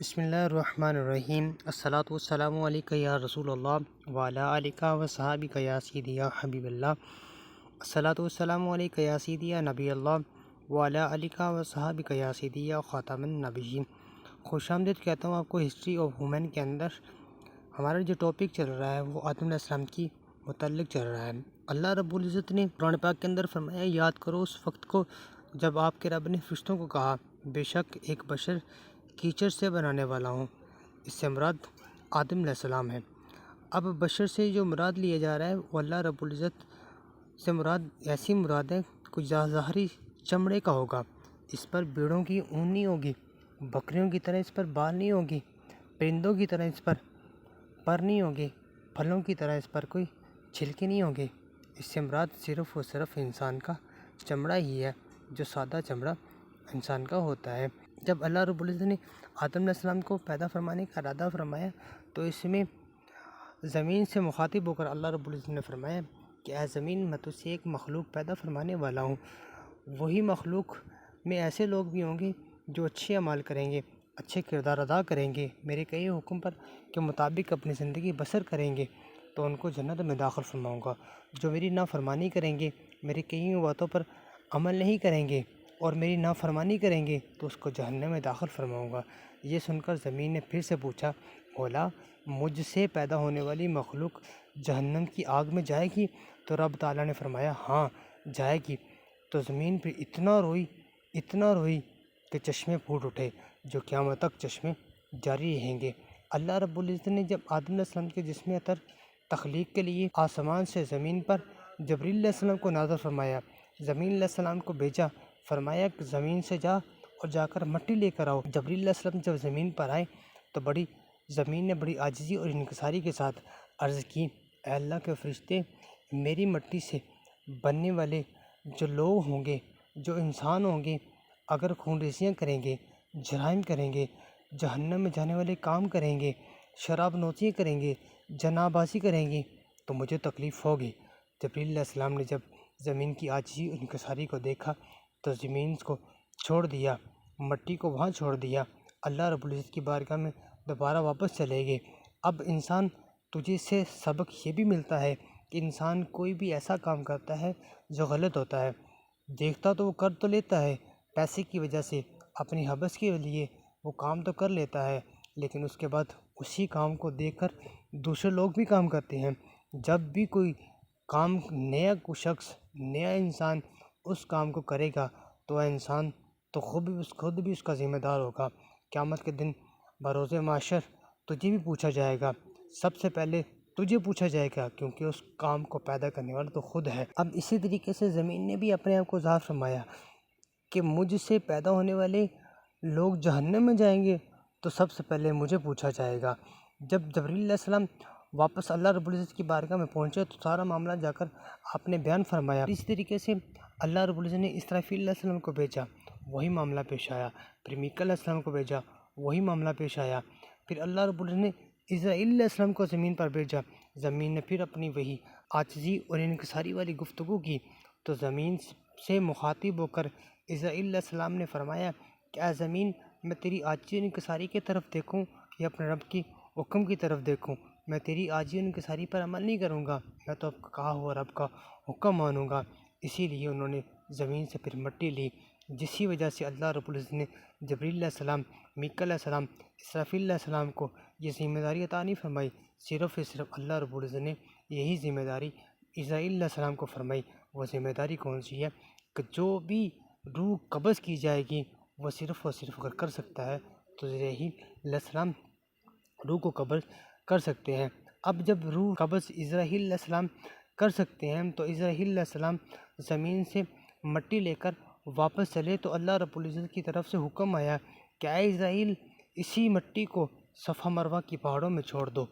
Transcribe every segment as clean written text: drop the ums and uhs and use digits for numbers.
بسم اللہ الرحمن الرحیم الصلاۃ والسلام علیکہ یا رسول اللہ وعلی آلہ و صحابہ یا سیدی یا حبیب اللہ الصلاۃ والسلام علیکہ یا سیدی یا نبی اللہ وعلی آلہ و صحابہ یا سیدی یا خاتم النبیین۔ خوش آمدید کہتا ہوں آپ کو ہسٹری آف وومن کے اندر۔ ہمارا جو ٹاپک چل رہا ہے وہ آدم علیہ السلام کی متعلق چل رہا ہے۔ اللہ رب العزت نے قرآن پاک کے اندر فرمایا، یاد کرو اس وقت کو جب آپ کے رب نے فرشتوں کو کہا، بے شک ایک بشر کیچڑ سے بنانے والا ہوں۔ اس سے مراد آدم علیہ السلام ہے۔ اب بشر سے جو مراد لیا جا رہا ہے وہ اللہ رب العزت سے مراد ایسی مراد ہے کچھ ظاہری چمڑے کا ہوگا، اس پر بھیڑوں کی اون نہیں ہوگی، بکریوں کی طرح اس پر بال نہیں ہوگی، پرندوں کی طرح اس پر پر نہیں ہوگی، پھلوں کی طرح اس پر کوئی چھلکے نہیں ہوں گے۔ اس سے مراد صرف اور صرف انسان کا چمڑا ہی ہے، جو سادہ چمڑا انسان کا ہوتا ہے۔ جب اللہ رب العزت نے آدم علیہ السلام کو پیدا فرمانے کا ارادہ فرمایا تو اس میں زمین سے مخاطب ہو کر اللہ رب العزت نے فرمایا کہ اے زمین، میں تجھ سے ایک مخلوق پیدا فرمانے والا ہوں۔ وہی مخلوق میں ایسے لوگ بھی ہوں گے جو اچھے اعمال کریں گے، اچھے کردار ادا کریں گے، میرے کئی حکم پر کے مطابق اپنی زندگی بسر کریں گے تو ان کو جنت میں داخل فرماؤں گا۔ جو میری نافرمانی کریں گے، میری کئی باتوں پر عمل نہیں کریں گے اور میری نافرمانی کریں گے تو اس کو جہنم میں داخل فرماؤں گا۔ یہ سن کر زمین نے پھر سے پوچھا، بولا مجھ سے پیدا ہونے والی مخلوق جہنم کی آگ میں جائے گی؟ تو رب تعالیٰ نے فرمایا ہاں جائے گی۔ تو زمین پہ اتنا روئی کہ چشمے پھوٹ اٹھے، جو قیامت تک چشمے جاری رہیں گے۔ اللہ رب العزت نے جب آدم علیہ السلام کے جسم اطہر تخلیق کے لیے آسمان سے زمین پر جبریل علیہ السلام کو نازل فرمایا، زمین علیہ السلام کو بھیجا، فرمایا کہ زمین سے جا اور جا کر مٹی لے کر آؤ۔ جبریل علیہ السلام جب زمین پر آئے تو زمین نے بڑی عاجزی اور انکساری کے ساتھ عرض کی، اے اللہ کے فرشتے، میری مٹی سے بننے والے جو لوگ ہوں گے، جو انسان ہوں گے، اگر خون ریزیاں کریں گے، جرائم کریں گے، جہنم میں جانے والے کام کریں گے، شراب نوشیاں کریں گے، جناح بازی کریں گے تو مجھے تکلیف ہوگی۔ جبریل علیہ السلام نے جب زمین کی عاجزی اور انکساری کو دیکھا تو زمین کو چھوڑ دیا، مٹی کو وہاں چھوڑ دیا، اللہ رب العزت کی بارگاہ میں دوبارہ واپس چلے گئے۔ اب انسان تجھے سے سبق یہ بھی ملتا ہے کہ انسان کوئی بھی ایسا کام کرتا ہے جو غلط ہوتا ہے، دیکھتا تو وہ کر تو لیتا ہے، پیسے کی وجہ سے، اپنی حبس کے لیے وہ کام تو کر لیتا ہے، لیکن اس کے بعد اسی کام کو دیکھ کر دوسرے لوگ بھی کام کرتے ہیں۔ جب بھی کوئی کام کوئی شخص، نیا انسان اس کام کو کرے گا تو وہ انسان تو خود بھی اس کا ذمہ دار ہوگا۔ قیامت کے دن بروز محشر تجھے بھی پوچھا جائے گا، سب سے پہلے تجھے پوچھا جائے گا، کیونکہ اس کام کو پیدا کرنے والا تو خود ہے۔ اب اسی طریقے سے زمین نے بھی اپنے آپ کو ظاہر فرمایا کہ مجھ سے پیدا ہونے والے لوگ جہنم میں جائیں گے تو سب سے پہلے مجھے پوچھا جائے گا۔ جب جبریل علیہ السلام واپس اللہ رب العزت کی بارگاہ میں پہنچے تو سارا معاملہ جا کر آپ نے بیان فرمایا۔ اسی طریقے سے اللہ رب العزت نے اسرافیل علیہ السلام کو بھیجا، وہی معاملہ پیش آیا، پھر میکائیل علیہ السلام کو بھیجا، وہی معاملہ پیش آیا، پھر اللہ رب العزت نے اسرائیل علیہ السلام کو زمین پر بھیجا، زمین نے پھر اپنی وہی عاجزی اور انکساری والی گفتگو کی تو زمین سے مخاطب ہو کر اسرائیل علیہ السلام نے فرمایا کہ اے زمین، میں تیری عاجزی اور انکساری کی طرف دیکھوں یا اپنے رب کی حکم کی طرف دیکھوں؟ میں تیری عاجزی اور انکساری پر عمل نہیں کروں گا، میں تو اب کہا ہوا رب کا حکم مانوں گا۔ اسی لیے انہوں نے زمین سے پھر مٹی لی، جسی وجہ سے اللہ رب العزت نے جبریل علیہ السلام، میکائیل علیہ السلام، اسرافیل علیہ السلام کو یہ ذمہ داری عطا نہیں فرمائی، صرف اللہ رب العزت نے یہی ذمہ داری اسرائیل علیہ السلام کو فرمائی۔ وہ ذمہ داری کون سی ہے کہ جو بھی روح قبض کی جائے گی وہ صرف اور صرف اگر کر سکتا ہے تو اسرائیل علیہ السلام روح کو قبض کر سکتے ہیں۔ اب جب روح قبض اسرائیل علیہ السلام کر سکتے ہیں تو اسرائیل علیہ السلام زمین سے مٹی لے کر واپس چلے تو اللہ رب العزت کی طرف سے حکم آیا کہ اے اسرائیل، اسی مٹی کو صفا مروہ کی پہاڑوں میں چھوڑ دو،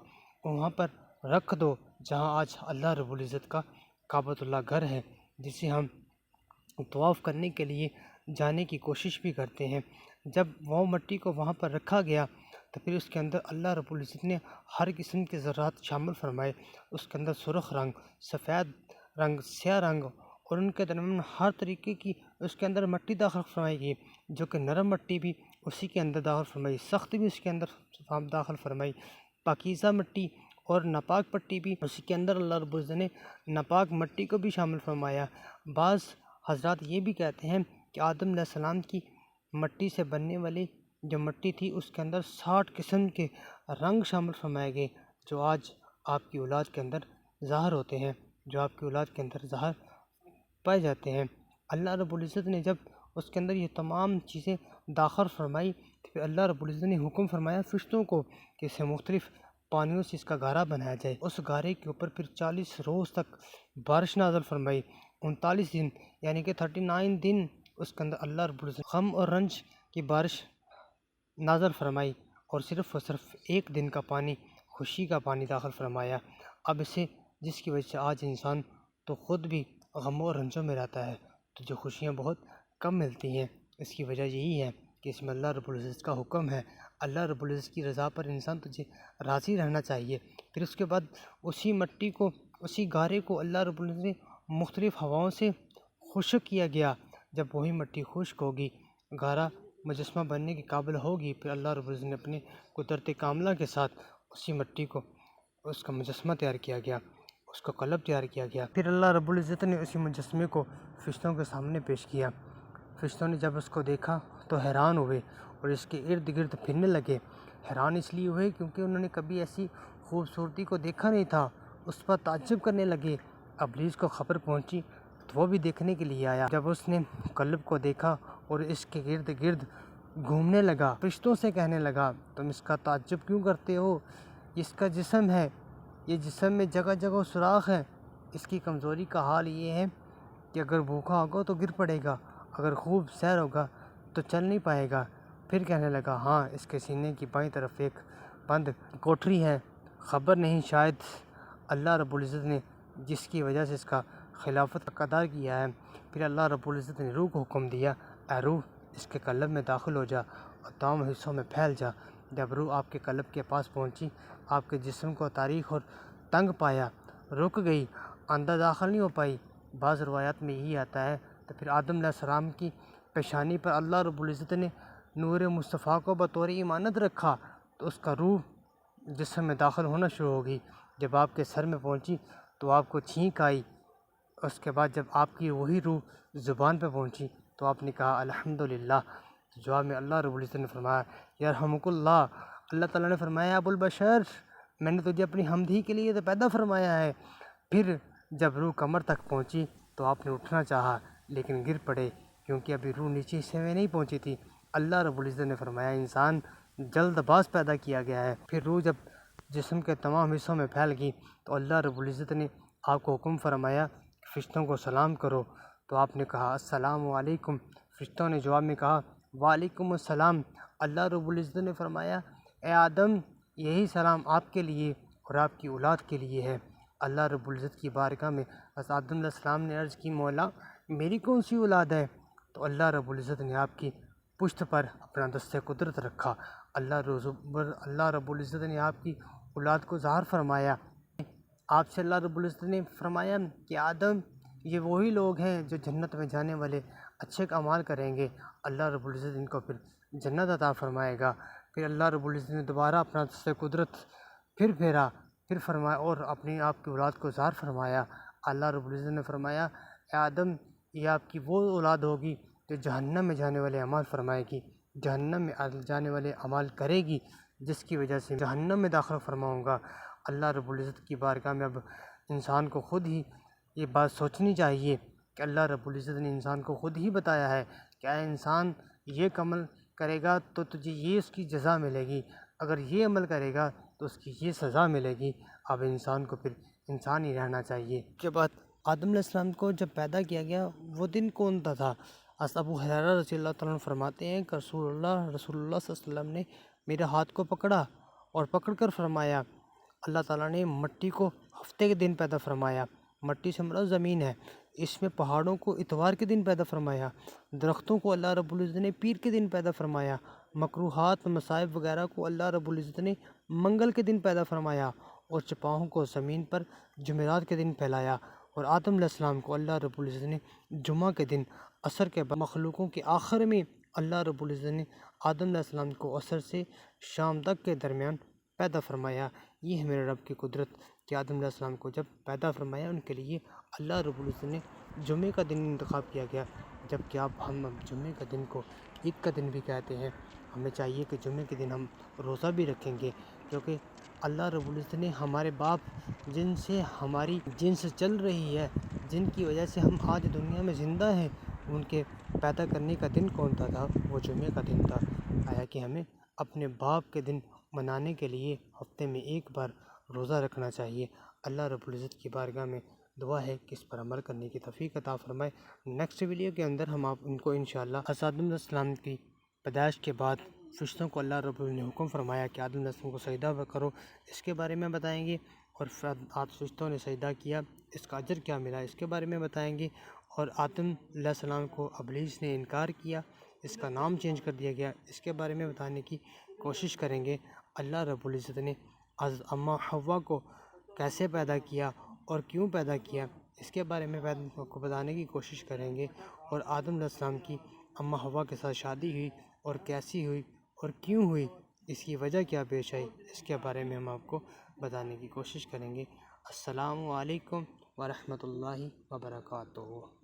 وہاں پر رکھ دو جہاں آج اللہ رب العزت کا کعبۃ اللہ گھر ہے، جسے ہم طواف کرنے کے لیے جانے کی کوشش بھی کرتے ہیں۔ جب وہ مٹی کو وہاں پر رکھا گیا تو پھر اس کے اندر اللہ رب العزت نے ہر قسم کے ذرات شامل فرمائے، اس کے اندر سرخ رنگ، سفید رنگ، سیاہ رنگ اور ان کے درمیان ہر طریقے کی اس کے اندر مٹی داخل فرمائی گئی، جو کہ نرم مٹی بھی اسی کے اندر داخل فرمائی، سخت بھی اس کے اندر داخل فرمائی، پاکیزہ مٹی اور ناپاک پٹی بھی اسی کے اندر اللہ رب العزت نے ناپاک مٹی کو بھی شامل فرمایا۔ بعض حضرات یہ بھی کہتے ہیں کہ آدم علیہ السلام کی مٹی سے بننے والی جو مٹی تھی اس کے اندر 60 قسم کے رنگ شامل فرمائے گئے، جو آج آپ کی اولاد کے اندر ظاہر ہوتے ہیں، جو آپ کی اولاد کے اندر ظاہر پائے جاتے ہیں۔ اللہ رب العزت نے جب اس کے اندر یہ تمام چیزیں داخل فرمائی تو پھر اللہ رب العزت نے حکم فرمایا فرشتوں کو کہ اسے مختلف پانیوں سے اس کا گارہ بنایا جائے۔ اس گارے کے اوپر پھر 40 روز تک بارش نازل فرمائی، 39 دن یعنی کہ 39 دن اس کے اندر اللہ رب العزت غم اور رنج کی بارش نازل فرمائی، اور صرف ایک دن کا پانی خوشی کا پانی داخل فرمایا۔ اب اسے جس کی وجہ سے آج انسان تو خود بھی غموں اور رنجوں میں رہتا ہے، تو جو خوشیاں بہت کم ملتی ہیں، اس کی وجہ یہی ہے کہ اس میں اللہ رب العزت کا حکم ہے۔ اللہ رب العزت کی رضا پر انسان تجھے راضی رہنا چاہیے۔ پھر اس کے بعد اسی مٹی کو، اسی گارے کو اللہ رب العزت نے مختلف ہواؤں سے خشک کیا گیا۔ جب وہی مٹی خشک ہوگی، گارا مجسمہ بننے کے قابل ہوگی، پھر اللہ رب العزت نے اپنے قدرت کاملہ کے ساتھ اسی مٹی کو، اس کا مجسمہ تیار کیا گیا، اس کا قلب تیار کیا گیا۔ پھر اللہ رب العزت نے اسی مجسمے کو فرشتوں کے سامنے پیش کیا۔ فرشتوں نے جب اس کو دیکھا تو حیران ہوئے اور اس کے ارد گرد پھرنے لگے۔ حیران اس لیے ہوئے کیونکہ انہوں نے کبھی ایسی خوبصورتی کو دیکھا نہیں تھا، اس پر تعجب کرنے لگے۔ ابلیس کو خبر پہنچی تو وہ بھی دیکھنے کے لیے آیا۔ جب اس نے قلب کو دیکھا اور اس کے ارد گرد گھومنے لگا، فرشتوں سے کہنے لگا تم اس کا تعجب کیوں کرتے ہو؟ اس کا جسم ہے، یہ جسم میں جگہ جگہ سوراخ ہے، اس کی کمزوری کا حال یہ ہے کہ اگر بھوکا ہوگا تو گر پڑے گا، اگر خوب سیر ہوگا تو چل نہیں پائے گا۔ پھر کہنے لگا ہاں اس کے سینے کی بائیں طرف ایک بند کوٹری ہے، خبر نہیں شاید اللہ رب العزت نے جس کی وجہ سے اس کا خلافت کا قدر کیا ہے۔ پھر اللہ رب العزت نے روح کو حکم دیا اے روح اس کے قلب میں داخل ہو جا اور تمام حصوں میں پھیل جا۔ جب روح آپ کے قلب کے پاس پہنچی، آپ کے جسم کو تاریخ اور تنگ پایا، رک گئی، اندر داخل نہیں ہو پائی۔ بعض روایات میں یہی آتا ہے تو پھر آدم علیہ السلام کی پیشانی پر اللہ رب العزت نے نور مصطفیٰ کو بطور ایمانت رکھا تو اس کا روح جسم میں داخل ہونا شروع ہوگی۔ جب آپ کے سر میں پہنچی تو آپ کو چھینک آئی، اس کے بعد جب آپ کی وہی روح زبان پہ پہنچی تو آپ نے کہا الحمدللہ۔ جواب میں اللہ رب العزت نے فرمایا یرحمک اللہ، اللہ تعالیٰ نے فرمایا ابو البشر میں نے تجھے اپنی حمد ہی کے لیے تو پیدا فرمایا ہے۔ پھر جب روح کمر تک پہنچی تو آپ نے اٹھنا چاہا لیکن گر پڑے کیونکہ ابھی روح نیچے حصے میں نہیں پہنچی تھی۔ اللہ رب العزت نے فرمایا انسان جلد باز پیدا کیا گیا ہے۔ پھر روح جب جسم کے تمام حصوں میں پھیل گئی تو اللہ رب العزت نے آپ کو حکم فرمایا فرشتوں کو سلام کرو، تو آپ نے کہا السلام علیکم۔ فرشتوں نے جواب میں کہا وعلیکم السلام۔ اللہ رب العزت نے فرمایا اے آدم یہی سلام آپ کے لیے اور آپ کی اولاد کے لیے ہے۔ اللہ رب العزت کی بارگاہ میں حضرت آدم علیہ السلام نے عرض کی مولا میری کون سی اولاد ہے؟ تو اللہ رب العزت نے آپ کی پشت پر اپنا دست قدرت رکھا۔ اللہ رب العزت نے آپ کی اولاد کو ظاہر فرمایا۔ آپ سے اللہ رب العزت نے فرمایا کہ آدم یہ وہی لوگ ہیں جو جنت میں جانے والے اچھے اعمال کریں گے، اللہ رب العزت ان کو پھر جنت عطا فرمائے گا۔ پھر اللہ رب العزت نے دوبارہ اپنا دست قدرت پھر پھیرا، پھر فرمایا اور اپنی آپ کی اولاد کو ظاہر فرمایا۔ اللہ رب العزت نے فرمایا اے آدم یہ آپ کی وہ اولاد ہوگی جو جہنم میں جانے والے اعمال فرمائے گی، جہنم میں جانے والے اعمال کرے گی، جس کی وجہ سے جہنم میں داخل فرماؤں گا۔ اللہ رب العزت کی بارگاہ میں اب انسان کو خود ہی یہ بات سوچنی چاہیے کہ اللہ رب العزت نے انسان کو خود ہی بتایا ہے کہ اے انسان یہ عمل کرے گا تو تجھے یہ اس کی جزا ملے گی، اگر یہ عمل کرے گا تو اس کی یہ سزا ملے گی۔ اب انسان کو پھر انسان ہی رہنا چاہیے۔ اس کے بعد آدم علیہ السلام کو جب پیدا کیا گیا وہ دن کون سا تھا؟ ابو ہریرہ رضی اللہ تعالیٰ عنہ فرماتے ہیں کہ رسول اللہ صلی اللہ علیہ وسلم نے میرے ہاتھ کو پکڑا اور پکڑ کر فرمایا اللہ تعالیٰ نے مٹی کو ہفتے کے دن پیدا فرمایا، مٹی سے مراد زمین ہے، اس میں پہاڑوں کو اتوار کے دن پیدا فرمایا، درختوں کو اللہ رب العزت نے پیر کے دن پیدا فرمایا، مکروہات مصائب وغیرہ کو اللہ رب العزت نے منگل کے دن پیدا فرمایا، اور چپاہوں کو زمین پر جمعرات کے دن پھیلایا، اور آدم علیہ السلام کو اللہ رب العزت نے جمعہ کے دن عصر کے بعد مخلوقوں کے آخر میں اللہ رب العزت نے آدم علیہ السلام کو عصر سے شام تک کے درمیان پیدا فرمایا۔ یہ ہے میرے رب کی قدرت کہ آدم علیہ السلام کو جب پیدا فرمایا ان کے لیے اللہ رب العزت نے جمعے کا دن انتخاب کیا گیا، جبکہ ہم جمعے کا دن کو عید کا دن بھی کہتے ہیں۔ ہمیں چاہیے کہ جمعے کے دن ہم روزہ بھی رکھیں گے، کیونکہ اللہ رب العزت نے ہمارے باپ جن سے ہماری جنس چل رہی ہے، جن کی وجہ سے ہم آج دنیا میں زندہ ہیں، ان کے پیدا کرنے کا دن کون سا تھا؟ وہ جمعے کا دن تھا۔ آیا کہ ہمیں اپنے باپ کے دن منانے کے لیے ہفتے میں ایک بار روزہ رکھنا چاہیے۔ اللہ رب العزت کی بارگاہ میں دعا ہے کہ اس پر عمل کرنے کی توفیق عطا فرمائے۔ نیکسٹ ویڈیو کے اندر ہم ان کو انشاءاللہ حضرت آدم علیہ السلام کی پیدائش کے بعد فرشتوں کو اللہ رب العزت نے حکم فرمایا کہ آدم علیہ السلام کو سجدہ کرو، اس کے بارے میں بتائیں گے، اور فرشتوں نے سجدہ کیا، اس کا اجر کیا ملا اس کے بارے میں بتائیں گے، اور آدم علیہ السلام کو ابلیس نے انکار کیا، اس کا نام چینج کر دیا گیا، اس کے بارے میں بتانے کی کوشش کریں گے۔ اللہ رب العزت نے حضرت اماں حوا کو کیسے پیدا کیا اور کیوں پیدا کیا، اس کے بارے میں کو بتانے کی کوشش کریں گے، اور آدم علیہ السلام کی اماں حوا کے ساتھ شادی ہوئی اور کیسی ہوئی اور کیوں ہوئی، اس کی وجہ کیا پیش آئی، اس کے بارے میں ہم آپ کو بتانے کی کوشش کریں گے۔ السلام علیکم ورحمۃ اللہ وبرکاتہ۔